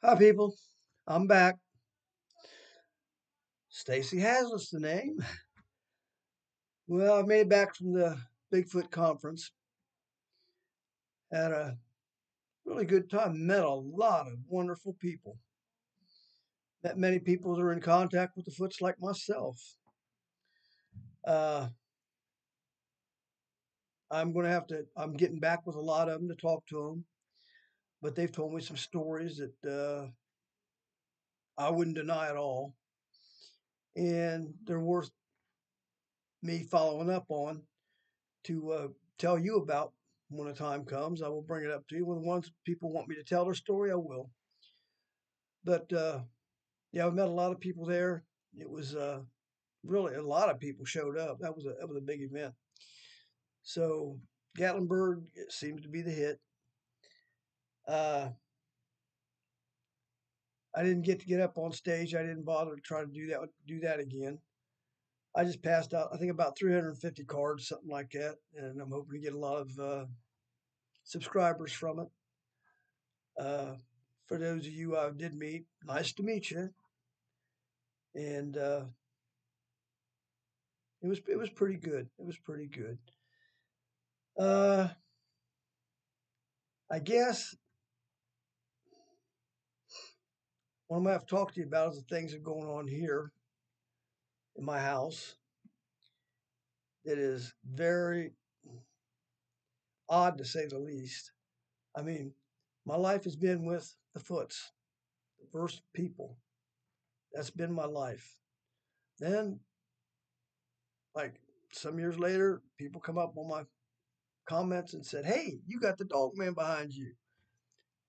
Hi, people. I'm back. Stacy Haslett's the name. Well, I made it back from the Bigfoot conference. Had a really good time. Met a lot of wonderful people. Met many people that are in contact with the Foots like myself. Uh, I'm getting back with a lot of them to talk to them, but they've told me some stories that I wouldn't deny at all. And they're worth me following up on to tell you about when the time comes. I will bring it up to you. When the ones people want me to tell their story, I will. But yeah, I met a lot of people there. It was really a lot of people showed up. That was a big event. So Gatlinburg it seems to be the hit. Uh, I didn't get to get up on stage. I didn't bother to try to do that again. I just passed out, I think about 350 cards, something like that, and I'm hoping to get a lot of subscribers from it. Uh, for those of you I did meet, nice to meet you. And it was pretty good. It was pretty good. Uh, I guess what I'm gonna have to talk to you about is the things that are going on here in my house. That is very odd to say the least. I mean, my life has been with the Foots, the first people. That's been my life. Then, like some years later, people come up on my comments and said, "Hey, you got the dog man behind you."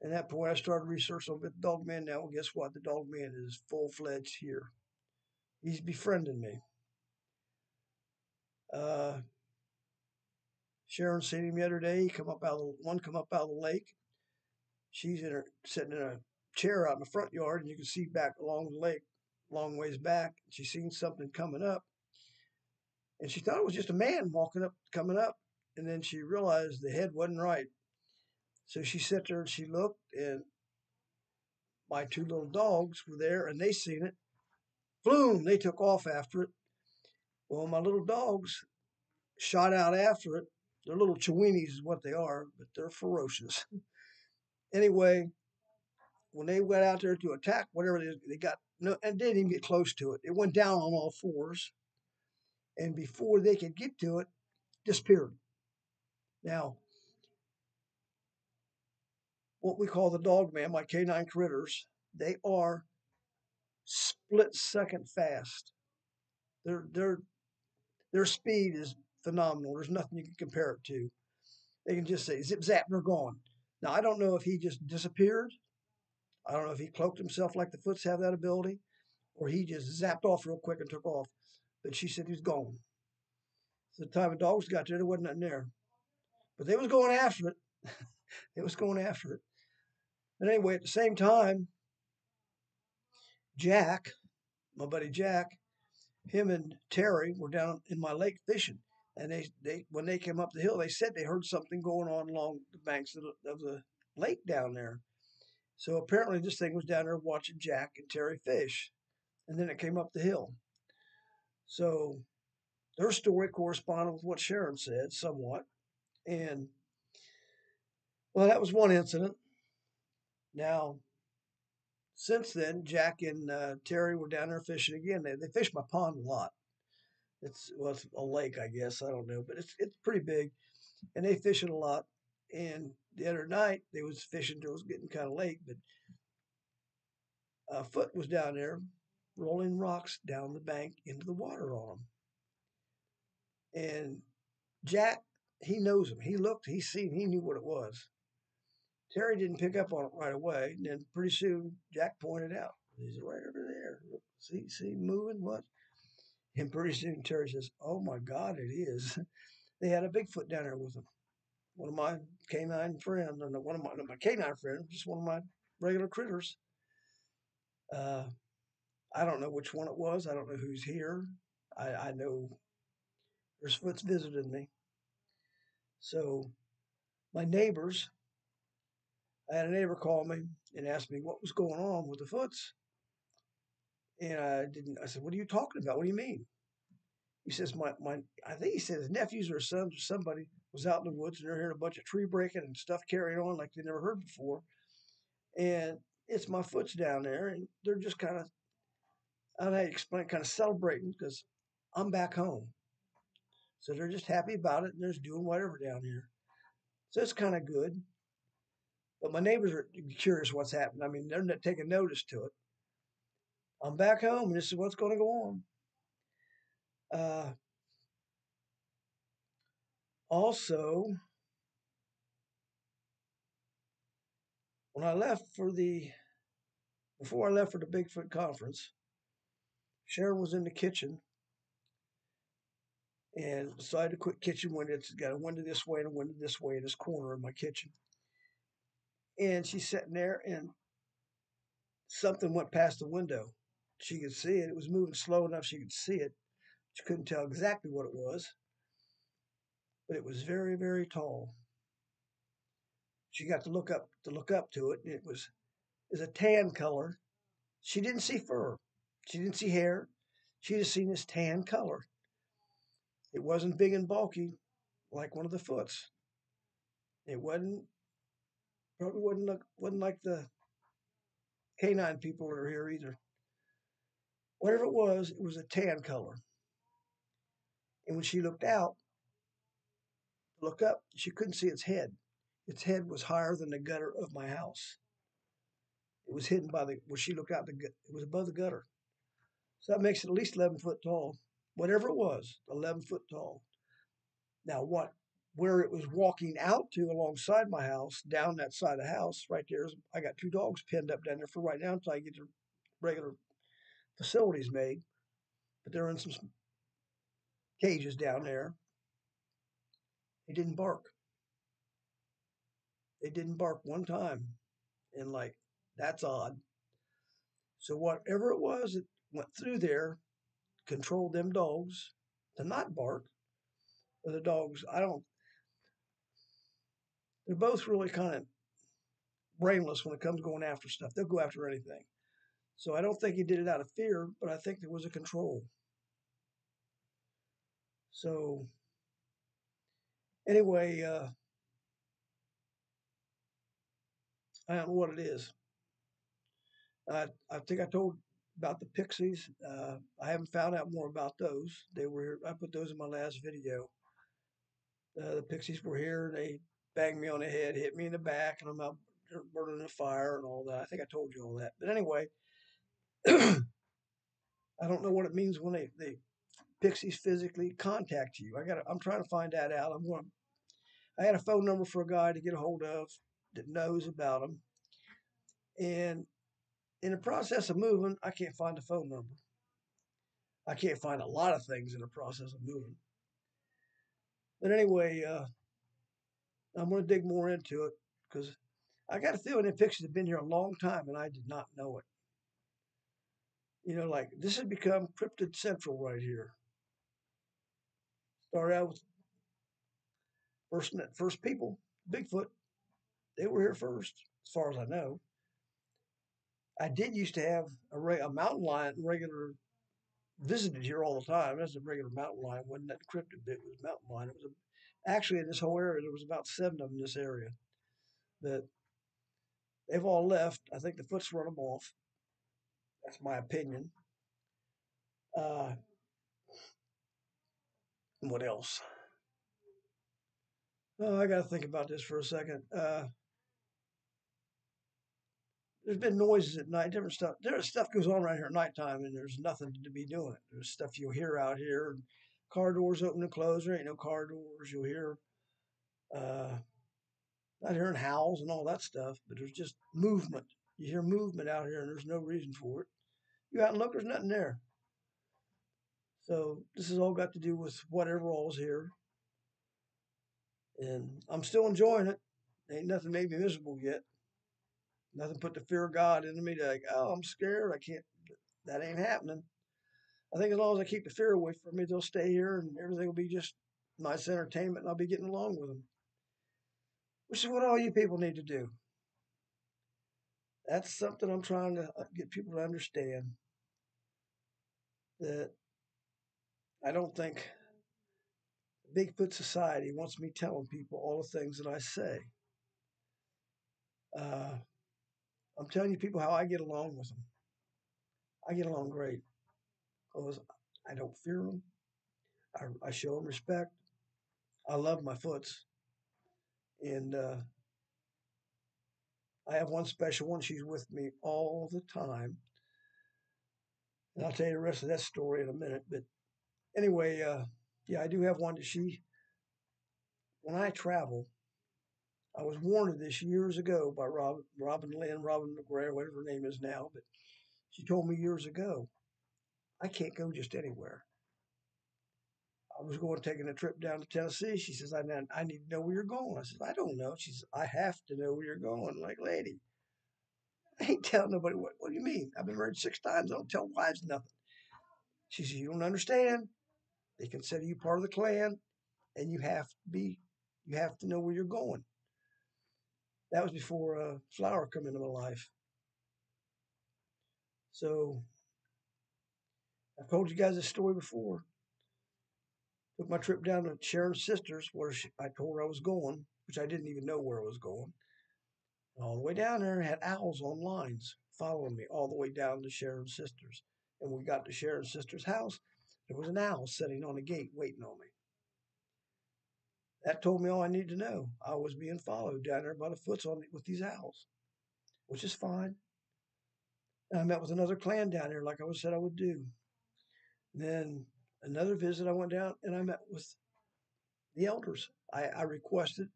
And at that point, I started researching with the dog man. Now, well, guess what? The dog man is full fledged here. He's befriending me. Uh, Sharon seen him the other day. He come up out of the lake. She's sitting in a chair out in the front yard, and you can see back along the lake, long ways back. She seen something coming up, and she thought it was just a man coming up, and then she realized the head wasn't right. So she sat there and she looked, and my two little dogs were there, and they seen it. Boom! They took off after it. Well, my little dogs shot out after it. They're little chihuahuas, is what they are, but they're ferocious. Anyway, when they went out there to attack whatever they got, no, and didn't even get close to it. It went down on all fours, and before they could get to it, disappeared. Now, what we call the dog man, my canine critters, they are split second fast. Their their their speed is phenomenal. There's nothing you can compare it to. They can just say zip zap, they're gone. Now I don't know if he just disappeared. I don't know if he cloaked himself like the Foots have that ability, or he just zapped off real quick and took off. But she said he was gone. So the time the dogs got there wasn't nothing there. But they was going after it. They was going after it. But anyway, at the same time, Jack, my buddy Jack, him and Terry were down in my lake fishing. And they when they came up the hill, they said they heard something going on along the banks of the lake down there. So apparently this thing was down there watching Jack and Terry fish. And then it came up the hill. So their story corresponded with what Sharon said somewhat. And well, that was one incident. Now, since then, Jack and Terry were down there fishing again. They fish my pond a lot. It's a lake, I guess. I don't know, but it's pretty big, and they fish it a lot. And the other night they was fishing till it was getting kind of late, but a Foot was down there rolling rocks down the bank into the water on them. And Jack, he knows him. He looked, he seen, he knew what it was. Terry didn't pick up on it right away, and then pretty soon Jack pointed out, he's right over there. Look, see, moving what? And pretty soon Terry says, "Oh my God, it is." They had a Bigfoot down there with them. One of my canine friends, or no, one of my, no, my canine friend, just one of my regular critters. Uh, I don't know which one it was. I don't know who's here. I know there's Foots visited me. So my neighbors I had a neighbor call me and ask me what was going on with the Foots. And I didn't. I said, "What are you talking about? What do you mean?" He says, "My." I think he said his nephews or sons or somebody was out in the woods and they're hearing a bunch of tree breaking and stuff carrying on like they never heard before. And it's my Foots down there, and they're just kind of, I don't know how to explain, kind of celebrating because I'm back home. So they're just happy about it and they're just doing whatever down here. So it's kind of good. But my neighbors are curious what's happening. I mean, they're not taking notice to it. I'm back home, and this is what's going to go on. Uh, Also, when I left for the before I left for the Bigfoot conference, Sharon was in the kitchen and decided to quit kitchen window. It's got a window this way and a window this way in this corner of my kitchen. And she's sitting there, and something went past the window. She could see it. It was moving slow enough she could see it. She couldn't tell exactly what it was, but it was very, very tall. She got to look up to it, and is a tan color. She didn't see fur. She didn't see hair. She just seen this tan color. It wasn't big and bulky like one of the Foots. It wasn't probably wasn't like the canine people that are here either. Whatever it was a tan color. And when she looked out, to look up, she couldn't see its head. Its head was higher than the gutter of my house. It was hidden by the when she looked out it was above the gutter. So that makes it at least 11 foot tall. Whatever it was, 11 foot tall. Now what where it was walking out to alongside my house, down that side of the house, right there is I got two dogs pinned up down there for right now until I get the regular facilities made. But they're in some cages down there. They didn't bark. They didn't bark one time. And like, that's odd. So whatever it was that went through there controlled them dogs to not bark. Or the dogs, I don't, they're both really kind of brainless when it comes going after stuff. They'll go after anything. So I don't think he did it out of fear, but I think there was a control. So anyway, I don't know what it is. I think I told about the pixies. I haven't found out more about those. They were here. I put those in my last video. The pixies were here. They banged me on the head, hit me in the back, and I'm out burning the fire and all that. I think I told you all that. But anyway, I don't know what it means when they pixies physically contact you. I'm trying to find that out. I had a phone number for a guy to get a hold of that knows about them. And in the process of moving, I can't find the phone number. I can't find a lot of things in the process of moving. But anyway, I'm going to dig more into it because I got a feeling the pixies have been here a long time and I did not know it. You know, like this has become cryptid central right here. Started out with first people, Bigfoot. They were here first, as far as I know. I did used to have a mountain lion regular visited here all the time. That's a regular mountain lion. Wasn't that cryptid bit? It was a mountain lion. Actually in this whole area there was about 7 of them in this area. That they've all left. I think the Foots run them off. That's my opinion. Uh, what else? Oh, I got to think about this for a second. There's been noises at night, different stuff. There's stuff goes on around here at nighttime, and there's nothing to be doing. There's stuff you'll hear out here. Car doors open and close. There ain't no car doors. You'll hear, uh, not hearing howls and all that stuff, but there's just movement. You hear movement out here, and there's no reason for it. You out and look, there's nothing there. So this has all got to do with whatever all's here, and I'm still enjoying it. Ain't nothing made me miserable yet. Nothing put the fear of God into me to like, oh, I'm scared. I can't. That ain't happening. I think as long as I keep the fear away from me, they'll stay here and everything will be just nice entertainment and I'll be getting along with them. Which is what all you people need to do. That's something I'm trying to get people to understand, that I don't think Bigfoot Society wants me telling people all the things that I say. Uh, I'm telling you people how I get along with them. I get along great because I don't fear them. I show them respect. I love my foots. And I have one special one. She's with me all the time. And I'll tell you the rest of that story in a minute. But anyway, yeah, I do have one that when I travel, I was warned of this years ago by Robin Lynn, Robin McGrath, whatever her name is now. But she told me years ago, I can't go just anywhere. I was taking a trip down to Tennessee. She says, I need to know where you're going. I said, I don't know. She says, I have to know where you're going. I'm like, lady, I ain't telling nobody. What do you mean? I've been married 6 times. I don't tell wives nothing. She says, you don't understand. They consider you part of the clan, and you have to know where you're going. That was before Flower come into my life. So I've told you guys this story before. Took my trip down to Sharon's sister's, where I told her I was going, which I didn't even know where I was going. And all the way down there, I had owls on lines following me all the way down to Sharon's sister's. And when we got to Sharon's sister's house, there was an owl sitting on a gate waiting on me. That told me all I needed to know. I was being followed down there by the foots with these owls, which is fine. And I met with another clan down there, like I said I would do. Then another visit, I went down and I met with the elders. I requested.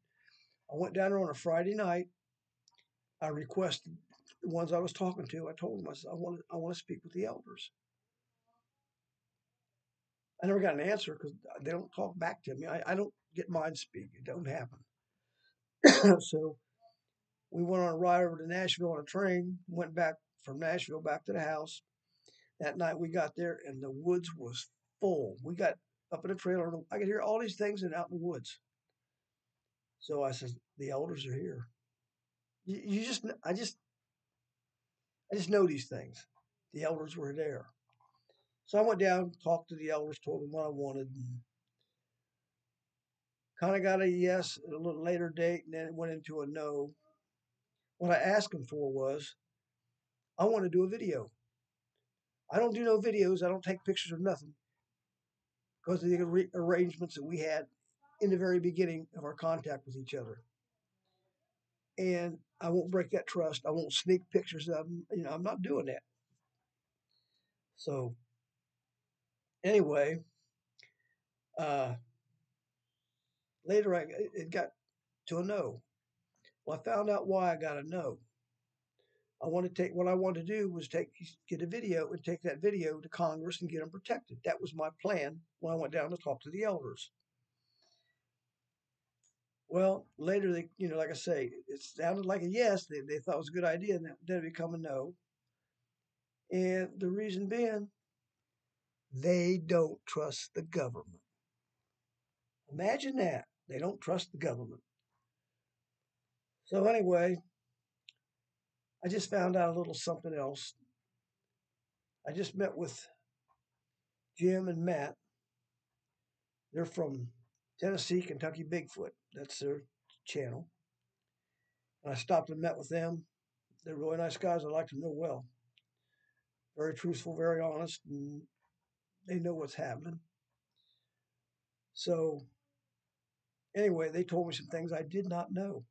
I went down there on a Friday night. I requested the ones I was talking to. I told them, I said, I want to speak with the elders. I never got an answer because they don't talk back to me. I don't get mind speak. It don't happen. So we went on a ride over to Nashville on a train. Went back from Nashville back to the house. That night we got there and the woods was full. We got up in a trailer. I could hear all these things and out in the woods. So I said, the elders are here. You just, I just know these things. The elders were there. So I went down, talked to the elders, told them what I wanted, and kind of got a yes at a little later date, and then it went into a no. What I asked them for was, I want to do a video. I don't do no videos. I don't take pictures of nothing because of the arrangements that we had in the very beginning of our contact with each other. And I won't break that trust. I won't sneak pictures of them. I'm not doing that. So anyway, uh, later it got to a no. Well, I found out why I got a no. What I wanted to do was get a video and take that video to Congress and get them protected. That was my plan when I went down to talk to the elders. Well, later like I say, it sounded like a yes. They thought it was a good idea, and then it become a no. And the reason being, they don't trust the government. Imagine that. They don't trust the government. So anyway, I just found out a little something else. I just met with Jim and Matt. They're from Tennessee, Kentucky Bigfoot. That's their channel. And I stopped and met with them. They're really nice guys. I like them real well. Very truthful, very honest, and they know what's happening. So anyway, they told me some things I did not know.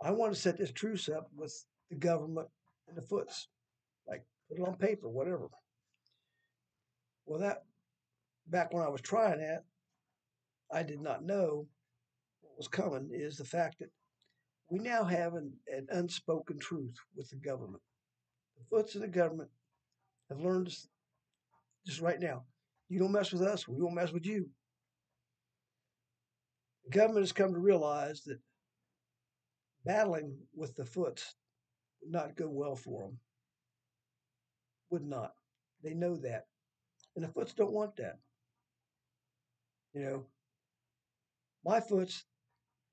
I want to set this truce up with the government and the foots, like put it on paper, whatever. Well, that back when I was trying that, I did not know what was coming. Is the fact that we now have an unspoken truth with the government. The foots and the government have learned just right now. You don't mess with us, we won't mess with you. The government has come to realize that battling with the foots would not go well for them. Would not. They know that. And the foots don't want that. You know, my foots,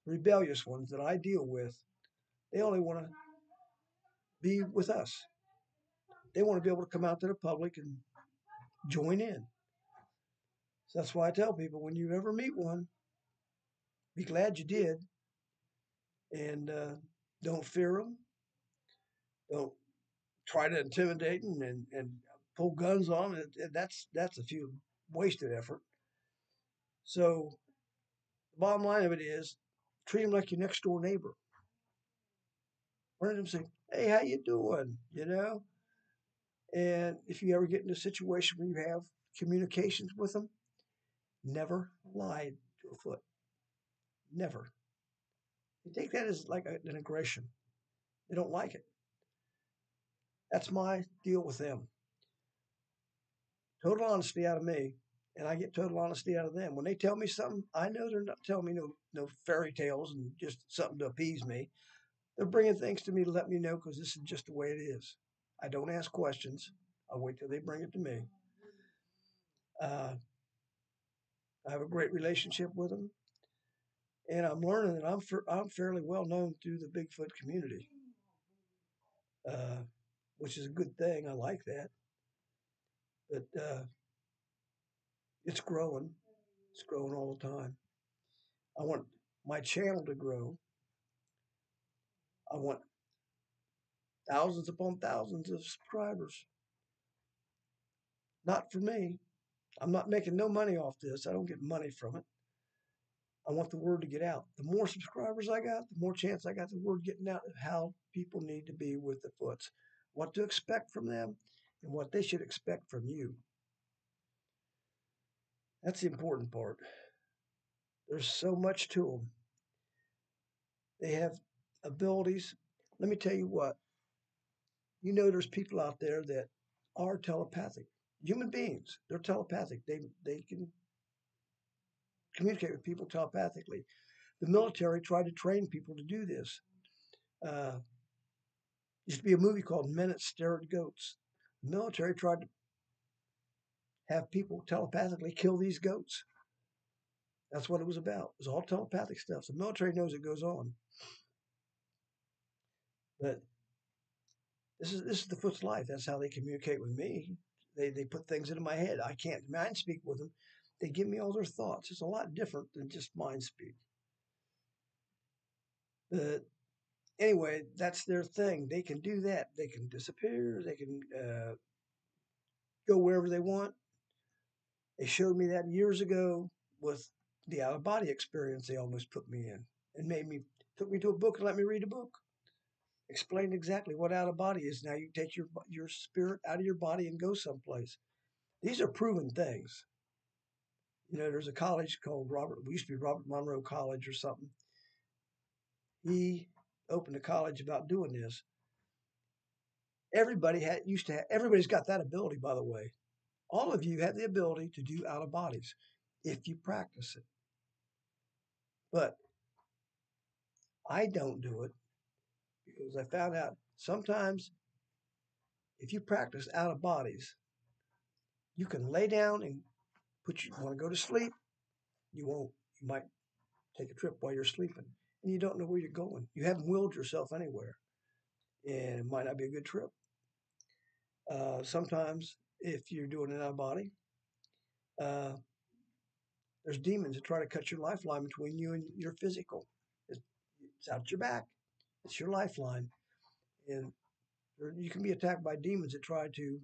rebellious ones that I deal with, they only want to be with us. They want to be able to come out to the public and join in. So that's why I tell people when you ever meet one, be glad you did, and don't fear them. Don't try to intimidate them and pull guns on them. That's a few wasted effort. So the bottom line of it is, treat them like your next door neighbor. Run them and say, "Hey, how you doing?" You know. And if you ever get in a situation where you have communications with them, never lie to a foot. Never. You take that as like an aggression. They don't like it. That's my deal with them. Total honesty out of me, and I get total honesty out of them. When they tell me something, I know they're not telling me no fairy tales and just something to appease me. They're bringing things to me to let me know because this is just the way it is. I don't ask questions. I wait till they bring it to me. Uh, I have a great relationship with them, and I'm learning that I'm fairly well known through the Bigfoot community, uh, which is a good thing. I like that, but it's growing. It's growing all the time. I want my channel to grow. I want thousands upon thousands of subscribers. Not for me. I'm not making no money off this. I don't get money from it. I want the word to get out. The more subscribers I got, the more chance I got the word getting out of how people need to be with the foots, what to expect from them, and what they should expect from you. That's the important part. There's so much to them. They have abilities. Let me tell you what, there's people out there that are telepathic. Human beings, they're telepathic. They can communicate with people telepathically. The military tried to train people to do this. Uh, used to be a movie called Men that Stare at Goats. The military tried to have people telepathically kill these goats. That's what it was about. It was all telepathic stuff. The military knows it goes on. But this is the foot's life. That's how they communicate with me. They put things into my head. I can't mind speak with them. They give me all their thoughts. It's a lot different than just mind speak. But anyway, that's their thing. They can do that. They can disappear. They can go wherever they want. They showed me that years ago with the out of body experience they almost put me in and took me to a book and let me read a book. Explained exactly what out of body is. Now you take your spirit out of your body and go someplace. These are proven things. There's a college called we used to be Robert Monroe College or something. He opened a college about doing this. Everybody's got that ability, by the way. All of you have the ability to do out of bodies if you practice it. But I don't do it because I found out sometimes if you practice out of bodies, you can lay down and want to go to sleep. You won't. You might take a trip while you're sleeping and you don't know where you're going. You haven't willed yourself anywhere and it might not be a good trip. Sometimes if you're doing it out of body, uh, there's demons that try to cut your lifeline between you and your physical. It's out your back. It's your lifeline. And you can be attacked by demons that try to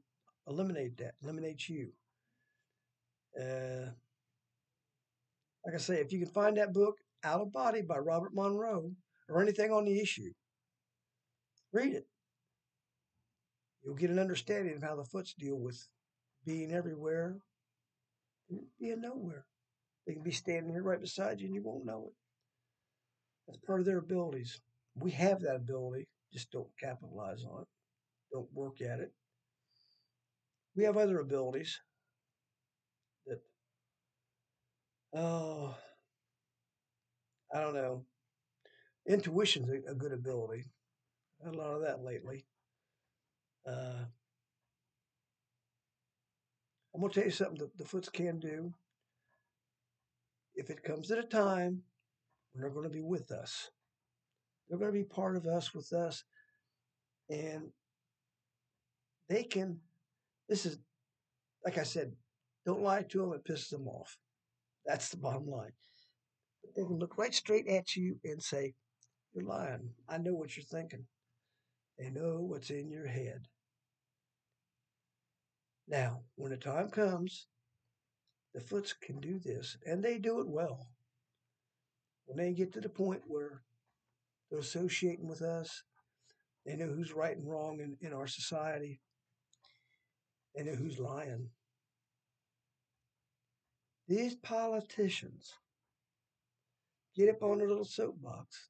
eliminate you. Uh, like I say, if you can find that book, Out of Body by Robert Monroe, or anything on the issue, read it. You'll get an understanding of how the foots deal with being everywhere and being nowhere. They can be standing here right beside you and you won't know it. That's part of their abilities. We have that ability, just don't capitalize on it, don't work at it. We have other abilities that, oh, I don't know. Intuition's a good ability. I had a lot of that lately. Uh, I'm going to tell you something that the foots can do. If it comes at a time when they're going to be with us, they're going to be part of us with us. And they can, this is, like I said, don't lie to them, it pisses them off. That's the bottom line. They can look right straight at you and say, "You're lying. I know what you're thinking." They know what's in your head. Now, when the time comes, the Foots can do this, and they do it well. When they get to the point where they're associating with us, they know who's right and wrong in our society, they know who's lying. These politicians get up on their little soapbox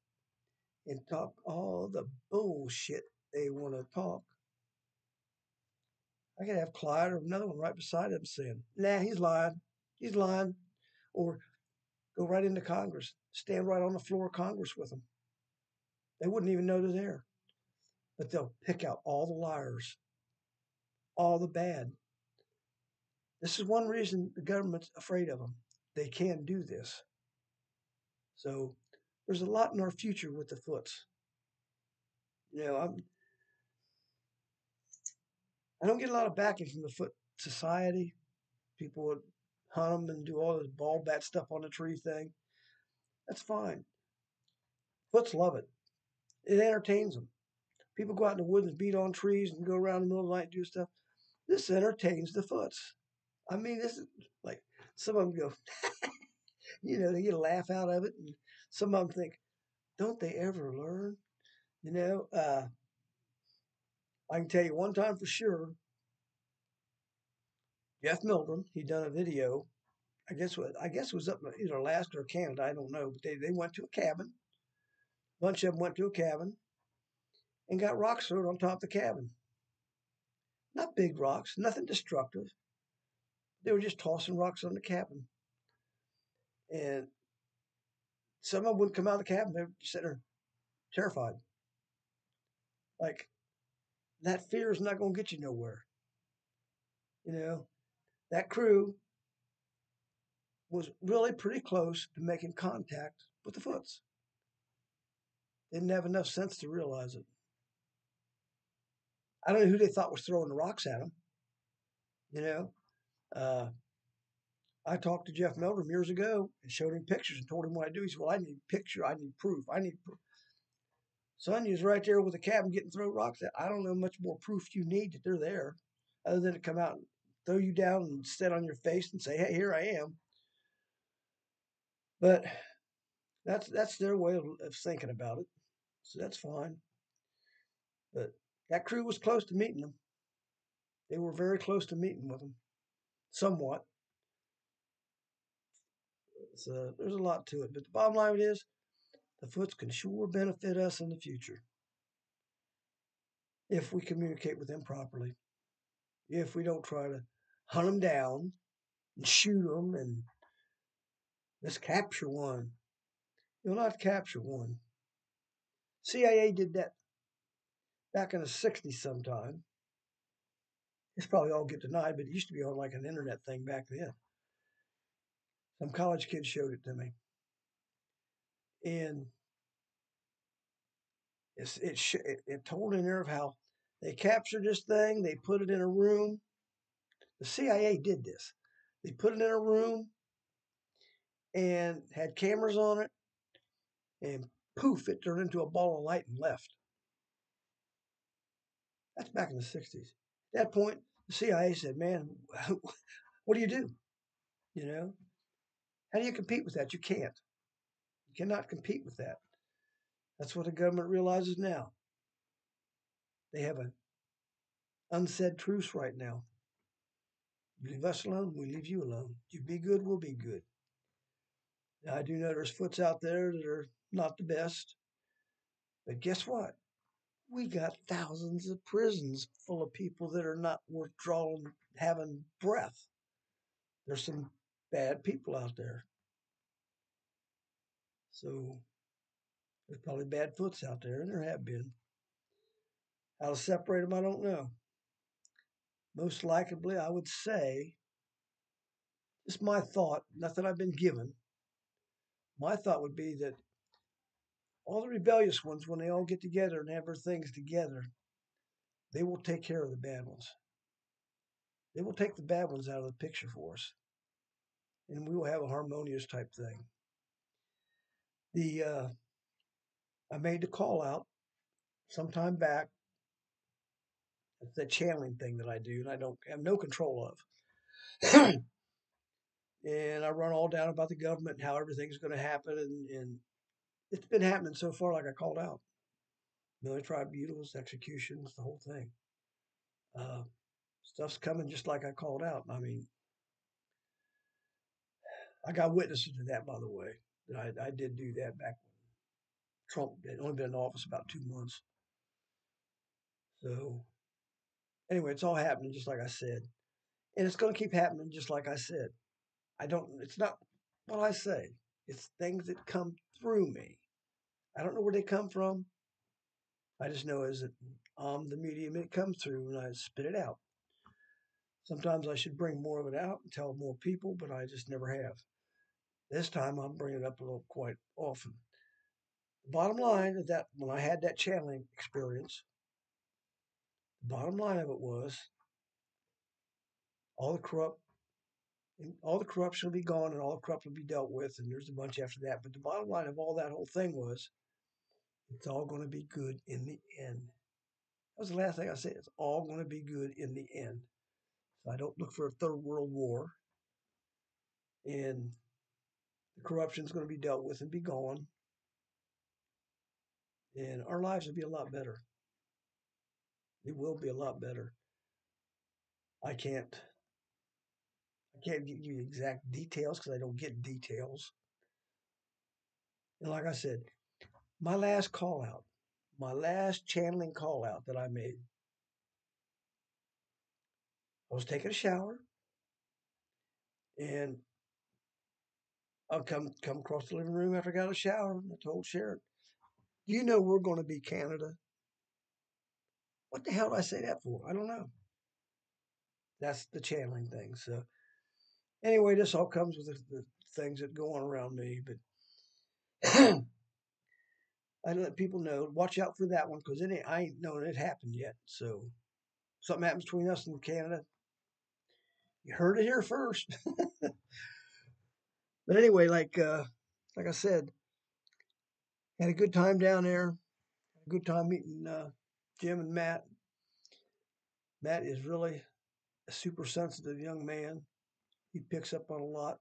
and talk all the bullshit they want to talk. I could have Clyde or another one right beside him saying, "Nah, he's lying. He's lying." Or go right into Congress, stand right on the floor of Congress with them. They wouldn't even know they're there, but they'll pick out all the liars, all the bad. This is one reason the government's afraid of them. They can do this. So there's a lot in our future with the Foots. You know, I don't get a lot of backing from the Foot Society. People would hunt them and do all this ball bat stuff on the tree thing. That's fine. Foots love it. It entertains them. People go out in the woods and beat on trees and go around in the middle of the night and do stuff. This entertains the Foots. I mean, this is like some of them go, they get a laugh out of it, and some of them think, don't they ever learn? You know, I can tell you one time for sure, Jeff Milgram, he done a video. I guess it was up in either Alaska or Canada. I don't know, but they went to a cabin. A bunch of them went to a cabin and got rocks thrown on top of the cabin. Not big rocks, nothing destructive. They were just tossing rocks on the cabin, and some of them wouldn't come out of the cabin. They were sitting there terrified. Like that fear is not going to get you nowhere. You know, that crew was really pretty close to making contact with the Foots. They didn't have enough sense to realize it. I don't know who they thought was throwing the rocks at them. You know, uh, I talked to Jeff Meldrum years ago and showed him pictures and told him what I do. He said, "Well, I need picture. I need proof. I need proof." Son, you's right there with the cabin getting thrown rocks at. I don't know much more proof you need that they're there, other than to come out and throw you down and sit on your face and say, "Hey, here I am." But that's their way of thinking about it. So that's fine. But that crew was close to meeting them. They were very close to meeting with them, somewhat. So there's a lot to it. But the bottom line is, the Foots can sure benefit us in the future if we communicate with them properly. If we don't try to hunt them down and shoot them and let's capture one. You'll not capture one. CIA did that back in the 60s sometime. It's probably all get denied, but it used to be on like an internet thing back then. Some college kid showed it to me. And it told in there of how they captured this thing, they put it in a room. The CIA did this. They put it in a room and had cameras on it, and poof, it turned into a ball of light and left. That's back in the 60s. At that point, the CIA said, "Man, what do you do? You know, how do you compete with that? You can't. You cannot compete with that." That's what the government realizes now. They have an unsaid truce right now. You leave us alone, we leave you alone. You be good, we'll be good. Now, I do know there's Foots out there that are not the best, but guess what? We got thousands of prisons full of people that are not worth drawing, having breath. There's some bad people out there. So there's probably bad Foots out there, and there have been. How to separate them, I don't know. Most likely, I would say, it's my thought, nothing I've been given. My thought would be that all the rebellious ones, when they all get together and have their things together, They will take care of the bad ones. They will take the bad ones out of the picture for us, and we will have a harmonious type thing. The I made the call out sometime back. It's that channeling thing that I do, and I don't have no control of. And I run all down about the government and how everything's going to happen, and it's been happening so far. Like I called out, military tribunals, executions, the whole thing. Uh, Stuff's coming just like I called out. I mean, I got witnesses to that, by the way. I did do that back when Trump had only been in office about 2 months. So anyway, it's all happening just like I said, and it's going to keep happening just like I said. I don't. It's not what I say. It's things that come through me. I don't know where they come from. I just know is that I'm the medium it comes through, and I spit it out. Sometimes I should bring more of it out and tell more people, but I just never have. This time I'm bringing it up a little quite often. The bottom line is that when I had that channeling experience, the bottom line of it was all the corrupt, all the corruption will be gone and all the corrupt will be dealt with, and there's a bunch after that. But the bottom line of all that whole thing was it's all going to be good in the end. That was the last thing I said. It's all going to be good in the end. So I don't look for a third world war, and the corruption is going to be dealt with and be gone, and our lives will be a lot better. It will be a lot better. I can't I can't give you exact details because I don't get details. And like I said, my last call out, my last channeling call out that I made, I was taking a shower and I come across the living room after I got a shower and I told Sharon, you know we're going to be Canada. What the hell did I say that for? I don't know. That's the channeling thing. So anyway, this all comes with the things that go on around me. But I let people know, watch out for that one because I ain't known it happened yet. So something happens between us and Canada, you heard it here first. But anyway, like I said, had a good time down there. Had a good time meeting Jim and Matt. Matt is really a super sensitive young man. He picks up on a lot.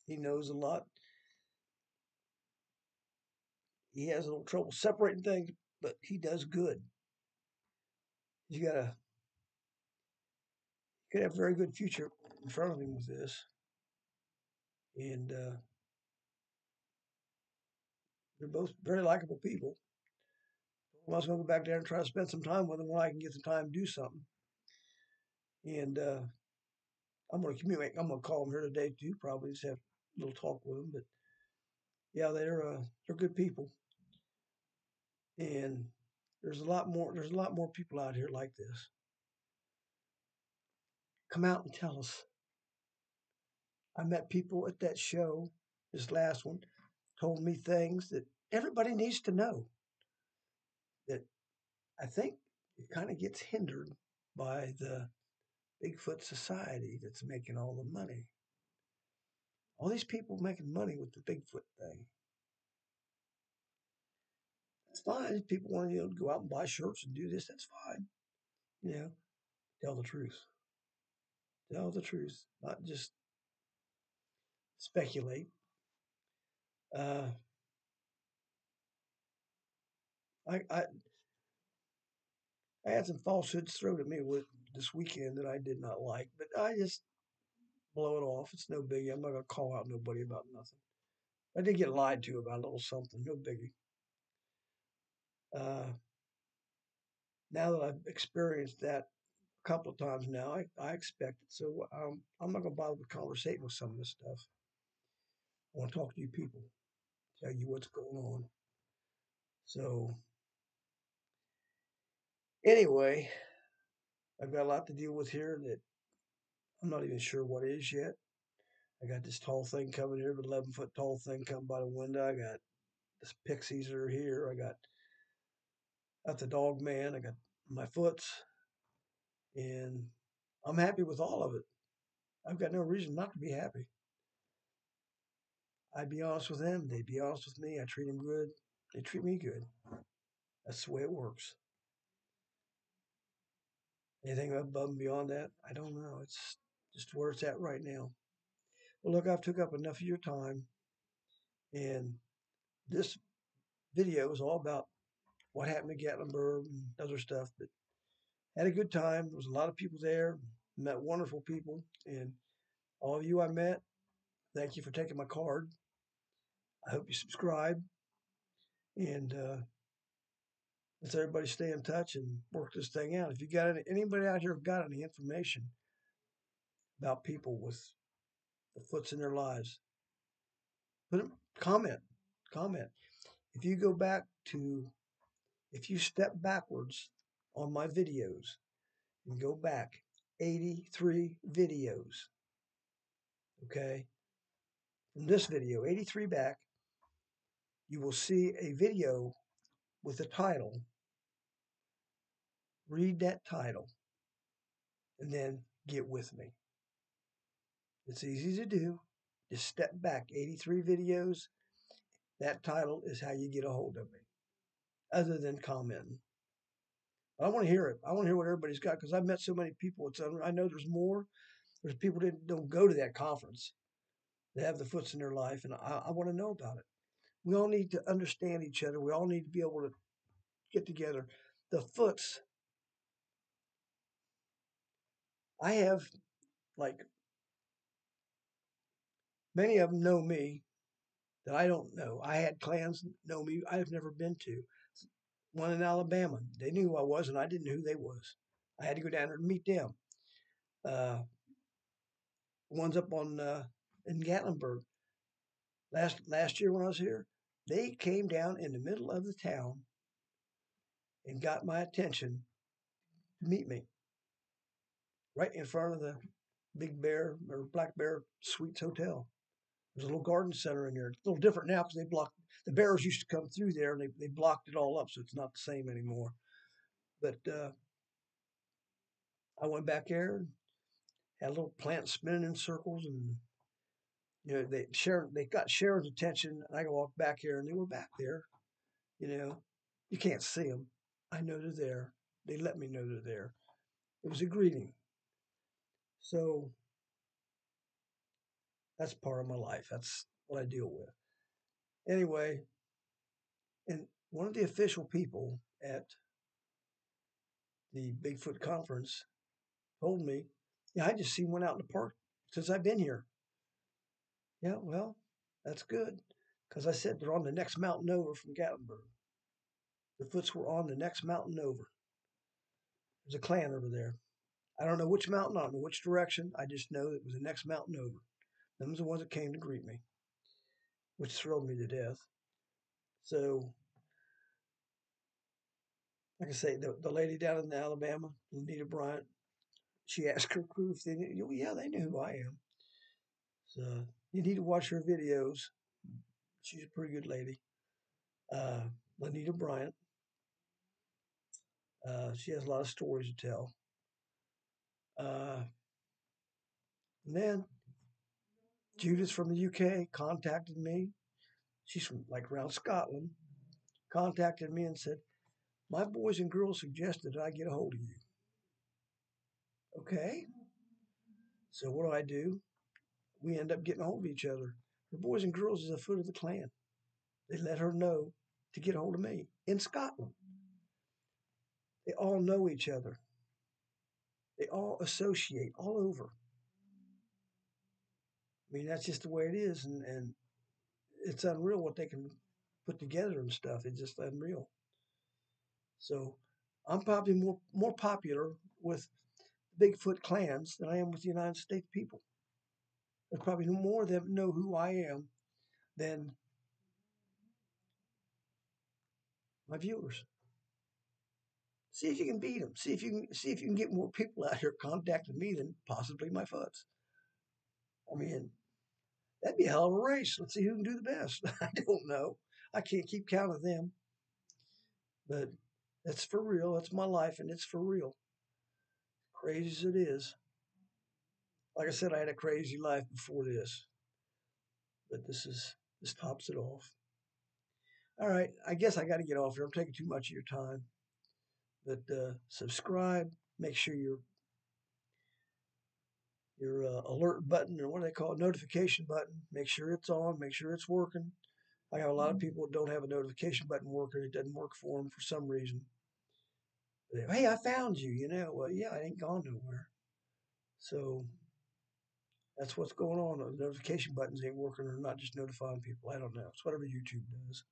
He knows a lot. He has a little trouble separating things, but he does good. You got could have a very good future in front of him with this, and they're both very likable people. I was going to go back there and try to spend some time with them when I can get some time to do something. And I'm going to communicate. I'm going to call them here today too. Probably just have a little talk with them. But yeah, they're good people, and there's a lot more. There's a lot more people out here like this. Come out and tell us. I met people at that show, this last one, told me things that everybody needs to know. That I think it kind of gets hindered by the Bigfoot Society that's making all the money. All these people making money with the Bigfoot thing. It's fine. If people want to go out and buy shirts and do this, that's fine. You know, tell the truth. Tell the truth, not just speculate. Uh, I I had some falsehoods thrown at me with this weekend that I did not like, but I just blow it off. It's no biggie. I'm not gonna call out nobody about nothing. I did get lied to about a little something. No biggie. Uh, Now that I've experienced that a couple of times now, I expect it. So I'm not gonna bother with conversating with some of this stuff. I want to talk to you people, tell you what's going on. So anyway, I've got a lot to deal with here that I'm not even sure what is yet. I got this tall thing coming here, the 11-foot tall thing coming by the window. I got this pixies that are here. I got the dog man. I got my foots, and I'm happy with all of it. I've got no reason not to be happy. I'd be honest with them. They'd be honest with me. I treat them good. They treat me good. That's the way it works. Anything above and beyond that, I don't know. It's just where it's at right now. Well, look, I've took up enough of your time, and this video is all about what happened to Gatlinburg and other stuff. But had a good time. There was a lot of people there. Met wonderful people, and all of you I met, thank you for taking my card. I hope you subscribe, and let's everybody stay in touch and work this thing out. If you got anybody out here got any information about people with the foots in their lives, put them, comment. If you go back to, if you step backwards on my videos and go back 83 videos, okay, from this video, 83 back, you will see a video with a title. Read that title and then get with me. It's easy to do. Just step back 83 videos. That title is how you get a hold of me, other than commenting. I want to hear it. I want to hear what everybody's got because I've met so many people. I know there's more. There's people that don't go to that conference. They have the foots in their life, and I want to know about it. We all need to understand each other. We all need to be able to get together. The foots, I have, like, many of them know me that I don't know. I had clans know me I've never been to. One in Alabama, they knew who I was, and I didn't know who they was. I had to go down there and meet them. Uh, ones up on in Gatlinburg last year when I was here, they came down in the middle of the town and got my attention to meet me right in front of the Big Bear or Black Bear Suites Hotel. There's a little garden center in there. It's a little different now because they blocked the bears used to come through there and they blocked it all up, so it's not the same anymore. But I went back there and had a little plant spinning in circles, and they got Sharon's attention. And I walked back here, and they were back there. You know, you can't see them. I know they're there. They let me know they're there. It was a greeting. So that's part of my life. That's what I deal with. Anyway, and one of the official people at the Bigfoot conference told me, yeah, I just seen one out in the park since I've been here. Yeah, well, that's good. Because I said they're on the next mountain over from Gatlinburg. The Foots were on the next mountain over. There's a clan over there. I don't know which mountain, I don't know which direction. I just know it was the next mountain over. Them was the ones that came to greet me, which thrilled me to death. So, like I say, the lady down in Alabama, Anita Bryant, she asked her crew if they knew. Yeah, they knew who I am. So you need to watch her videos. She's a pretty good lady. Uh, Anita Bryant. She has a lot of stories to tell. And then Judith from the UK contacted me. She's from like around Scotland. Contacted me and said, my boys and girls suggested I get a hold of you. Okay. So what do? We end up getting a hold of each other. Her boys and girls is a foot of the clan. They let her know to get a hold of me in Scotland. They all know each other. They all associate all over. I mean, that's just the way it is. And it's unreal what they can put together and stuff. It's just unreal. So I'm probably more popular with Bigfoot clans than I am with the United States people. There's probably more of them know who I am than my viewers. See if you can beat them. See if you can get more people out here contacting me than possibly my foots. I mean, that'd be a hell of a race. Let's see who can do the best. I don't know. I can't keep count of them. But That's for real. That's my life, and it's for real. Crazy as it is. Like I said, I had a crazy life before this, but this tops it off. All right, I guess I got to get off here. I'm taking too much of your time. But subscribe. Make sure your alert button, or what do they call it, notification button. Make sure it's on. Make sure it's working. I have a lot of people that don't have a notification button working. It doesn't work for them for some reason. Hey, I found you. Well, yeah, I ain't gone nowhere. So that's what's going on. The notification buttons ain't working, or not just notifying people. I don't know. It's whatever YouTube does.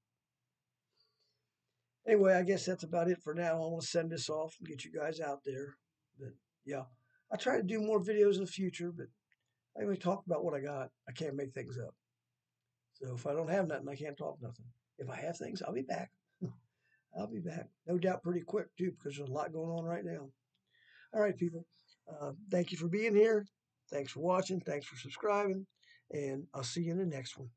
Anyway, I guess that's about it for now. I want to send this off and get you guys out there. But yeah, I try to do more videos in the future, but I only talk about what I got. I can't make things up. So if I don't have nothing, I can't talk nothing. If I have things, I'll be back. I'll be back. No doubt pretty quick, too, because there's a lot going on right now. All right, people. Thank you for being here. Thanks for watching. Thanks for subscribing. And I'll see you in the next one.